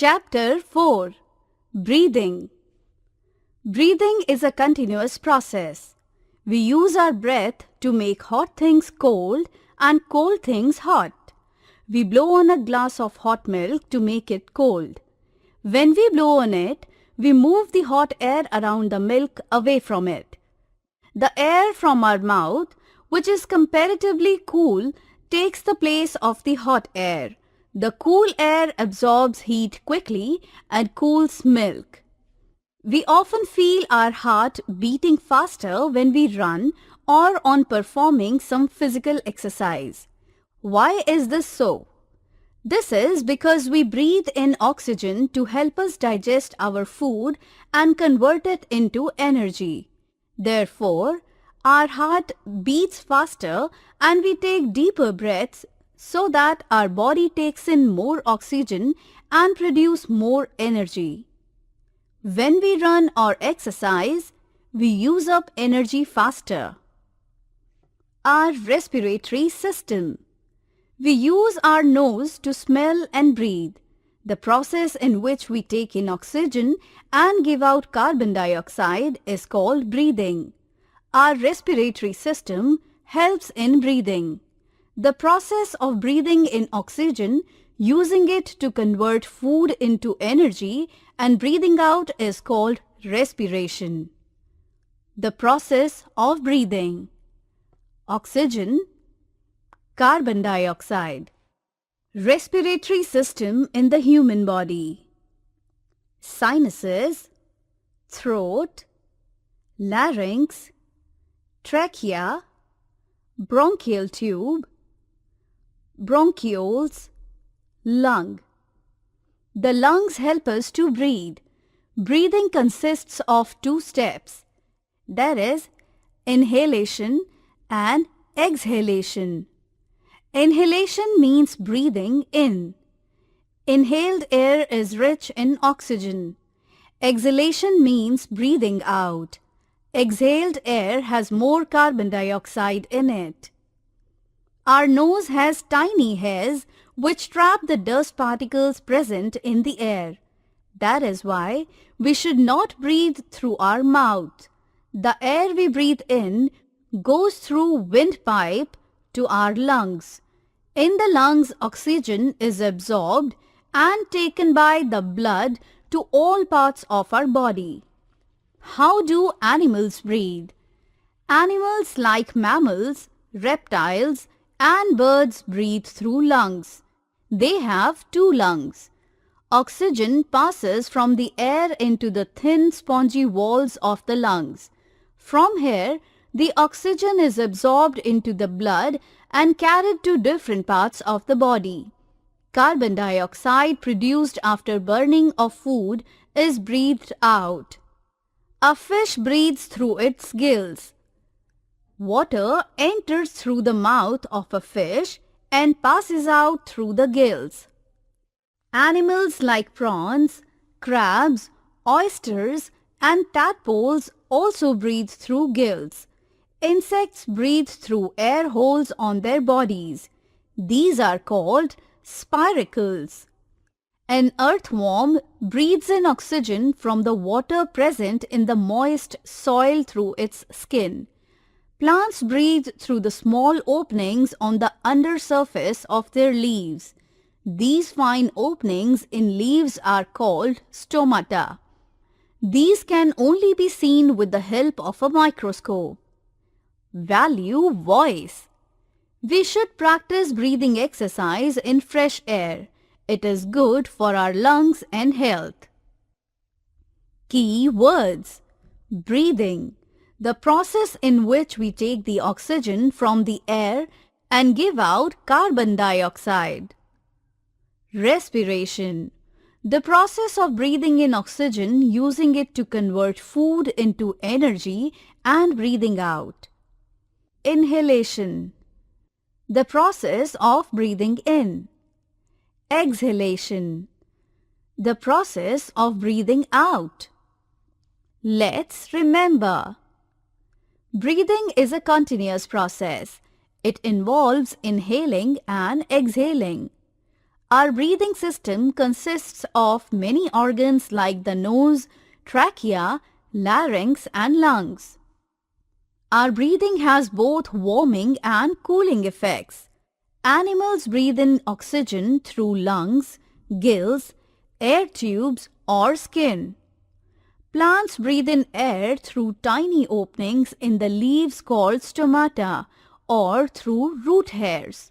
Chapter 4. Breathing. Breathing is a continuous process. We use our breath to make hot things cold and cold things hot. We blow on a glass of hot milk to make it cold. When we blow on it, we move the hot air around the milk away from it. The air from our mouth, which is comparatively cool, takes the place of the hot air. The cool air absorbs heat quickly and cools milk. We often feel our heart beating faster when we run or on performing some physical exercise. Why is this so? This is because we breathe in oxygen to help us digest our food and convert it into energy. Therefore, our heart beats faster and we take deeper breaths so that our body takes in more oxygen and produce more energy. When we run or exercise, we use up energy faster. Our respiratory system. We use our nose to smell and breathe. The process in which we take in oxygen and give out carbon dioxide is called breathing. Our respiratory system helps in breathing. The process of breathing in oxygen, using it to convert food into energy and breathing out is called respiration. The process of breathing. Oxygen, carbon dioxide. Respiratory system in the human body. Sinuses, throat, larynx, trachea, bronchial tube, bronchioles, lung. The lungs help us to breathe. Breathing consists of two steps, that is, inhalation and exhalation. Inhalation means breathing in. Inhaled air is rich in oxygen. Exhalation means breathing out. Exhaled air has more carbon dioxide in it. Our nose has tiny hairs which trap the dust particles present in the air. That is why we should not breathe through our mouth. The air we breathe in goes through windpipe to our lungs. In the lungs, oxygen is absorbed and taken by the blood to all parts of our body. How do animals breathe? Animals like mammals, reptiles, and birds breathe through lungs. They have two lungs. Oxygen passes from the air into the thin spongy walls of the lungs. From here, the oxygen is absorbed into the blood and carried to different parts of the body. Carbon dioxide produced after burning of food is breathed out. A fish breathes through its gills. Water enters through the mouth of a fish and passes out through the gills. Animals like prawns, crabs, oysters, and tadpoles also breathe through gills. Insects breathe through air holes on their bodies. These are called spiracles. An earthworm breathes in oxygen from the water present in the moist soil through its skin. Plants breathe through the small openings on the undersurface of their leaves. These fine openings in leaves are called stomata. These can only be seen with the help of a microscope. Value voice. We should practice breathing exercise in fresh air. It is good for our lungs and health. Key words. Breathing. The process in which we take the oxygen from the air and give out carbon dioxide. Respiration. The process of breathing in oxygen, using it to convert food into energy and breathing out. Inhalation. The process of breathing in. Exhalation. The process of breathing out. Let's remember. Breathing is a continuous process. It involves inhaling and exhaling. Our breathing system consists of many organs like the nose, trachea, larynx and lungs. Our breathing has both warming and cooling effects. Animals breathe in oxygen through lungs, gills, air tubes or skin. Plants breathe in air through tiny openings in the leaves called stomata or through root hairs.